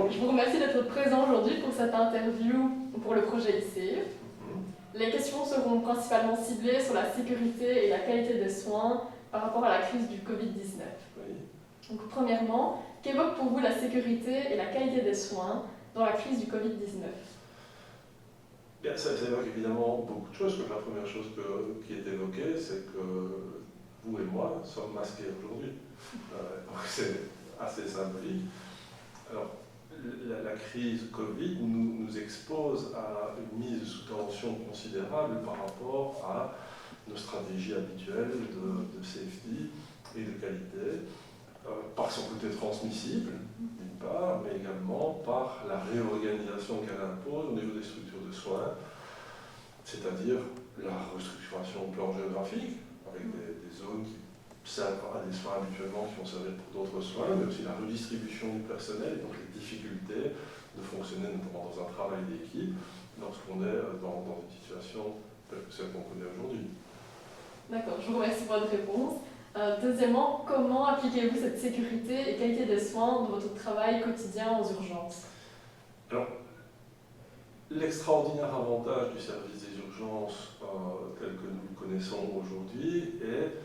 Donc, je vous remercie d'être présent aujourd'hui pour cette interview pour le projet ICE. Les questions seront principalement ciblées sur la sécurité et la qualité des soins par rapport à la crise du Covid-19. Oui. Donc, premièrement, qu'évoque pour vous la sécurité et la qualité des soins dans la crise du Covid-19? Bien, ça évoque évidemment beaucoup de choses. La première chose qui est évoquée, c'est que vous et moi sommes masqués aujourd'hui. Donc c'est assez symbolique. Alors, la crise Covid nous expose à une mise sous tension considérable par rapport à nos stratégies habituelles de safety et de qualité, par son côté transmissible, d'une part, mais également par la réorganisation qu'elle impose au niveau des structures de soins, c'est-à-dire la restructuration de plan géographique, avec des zones qui servent à des soins habituellement qui vont servir pour d'autres soins, mais aussi la redistribution du personnel et donc les difficultés de fonctionner notamment dans un travail d'équipe lorsqu'on est dans une situation telle que celle qu'on connaît aujourd'hui. D'accord, je vous remercie pour votre réponse. Deuxièmement, comment appliquez-vous cette sécurité et qualité des soins dans votre travail quotidien aux urgences? Alors, l'extraordinaire avantage du service des urgences tel que nous le connaissons aujourd'hui est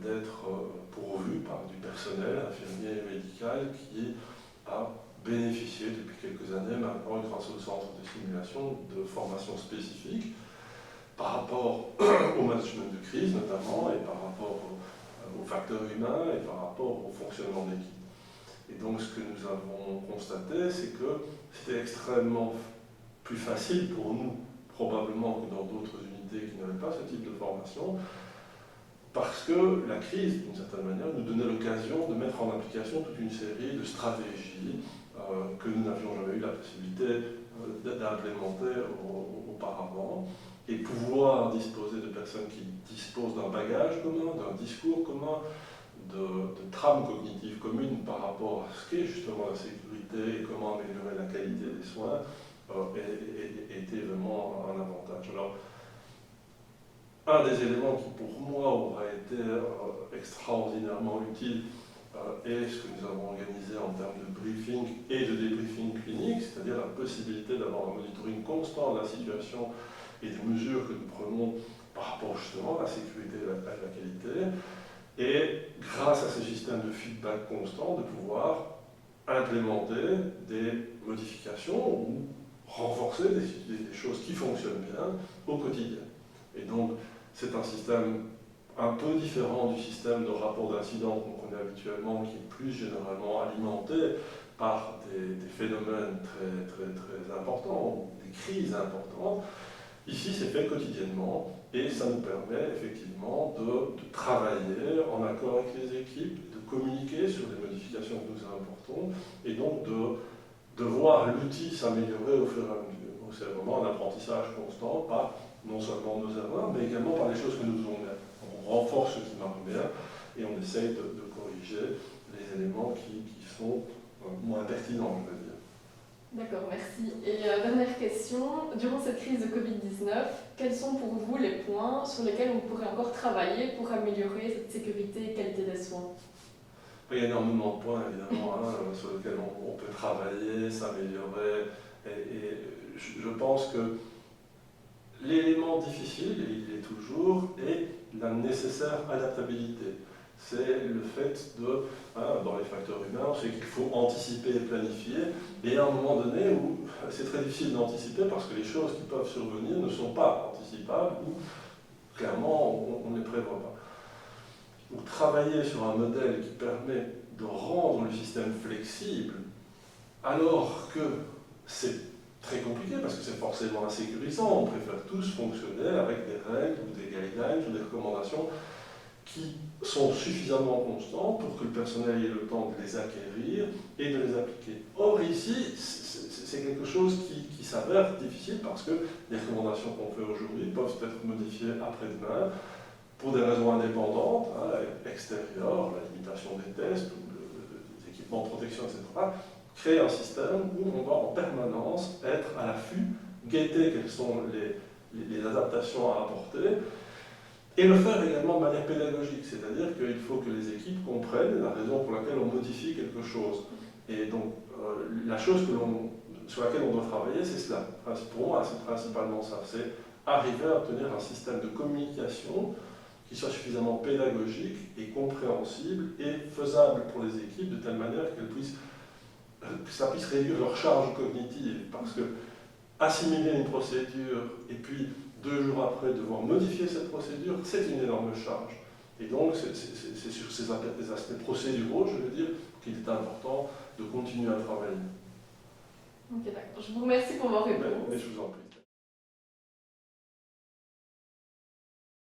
d'être pourvu par du personnel infirmier et médical qui a bénéficié depuis quelques années maintenant, grâce au centre de simulation, de formations spécifiques par rapport au management de crise notamment, et par rapport aux facteurs humains et par rapport au fonctionnement d'équipe. Et donc ce que nous avons constaté, c'est que c'était extrêmement plus facile pour nous, probablement que dans d'autres unités qui n'avaient pas ce type de formation, parce que la crise, d'une certaine manière, nous donnait l'occasion de mettre en application toute une série de stratégies que nous n'avions jamais eu la possibilité d'implémenter auparavant, et pouvoir disposer de personnes qui disposent d'un bagage commun, d'un discours commun, de trames cognitives communes par rapport à ce qu'est justement la sécurité et comment améliorer la qualité des soins, était vraiment un avantage. Alors, un des éléments qui pour moi aura été extraordinairement utile est ce que nous avons organisé en termes de briefing et de débriefing clinique, c'est-à-dire la possibilité d'avoir un monitoring constant de la situation et des mesures que nous prenons par rapport justement à la sécurité et à la qualité, et grâce à ce système de feedback constant, de pouvoir implémenter des modifications ou renforcer des choses qui fonctionnent bien au quotidien. Et donc, c'est un système un peu différent du système de rapport d'incident qu'on connaît habituellement, qui est plus généralement alimenté par des phénomènes très importants, des crises importantes. Ici, c'est fait quotidiennement et ça nous permet effectivement de travailler en accord avec les équipes, de communiquer sur les modifications que nous apportons et donc de voir l'outil s'améliorer au fur et à mesure. Donc c'est vraiment un apprentissage constant par non seulement nos erreurs, mais également par les choses que nous faisons bien. On renforce ce qui marche bien et on essaye de corriger les éléments qui sont moins pertinents, je veux dire. D'accord, merci. Et dernière question, durant cette crise de Covid-19, quels sont pour vous les points sur lesquels on pourrait encore travailler pour améliorer cette sécurité et qualité des soins? Il y a énormément de points, évidemment, sur lesquels on peut travailler, s'améliorer. Et je pense que l'élément difficile, et il est toujours, est la nécessaire adaptabilité. C'est le fait dans les facteurs humains, on sait qu'il faut anticiper et planifier, et à un moment donné où c'est très difficile d'anticiper parce que les choses qui peuvent survenir ne sont pas anticipables ou clairement on ne les prévoit pas. Donc travailler sur un modèle qui permet de rendre le système flexible alors que c'est très compliqué parce que c'est forcément insécurisant, on préfère tous fonctionner avec des règles ou des guidelines ou des recommandations qui sont suffisamment constants pour que le personnel ait le temps de les acquérir et de les appliquer. Or ici, c'est quelque chose qui s'avère difficile parce que les recommandations qu'on fait aujourd'hui peuvent être modifiées après-demain pour des raisons indépendantes, extérieures, la limitation des tests, ou des équipements de protection, etc., créer un système où on va en permanence être à l'affût, guetter quelles sont les adaptations à apporter, et le faire également de manière pédagogique, c'est-à-dire qu'il faut que les équipes comprennent la raison pour laquelle on modifie quelque chose. Et donc, la chose sur laquelle on doit travailler, c'est cela. Pour moi, c'est principalement ça. C'est arriver à obtenir un système de communication qui soit suffisamment pédagogique et compréhensible et faisable pour les équipes de telle manière que ça puisse réduire leur charge cognitive. Parce que assimiler une procédure et puis 2 jours après devoir modifier cette procédure, c'est une énorme charge. Et donc, c'est sur ces aspects procéduraux, je veux dire, qu'il est important de continuer à travailler. Ok, d'accord. Je vous remercie pour vos réponses. Mais je vous en prie.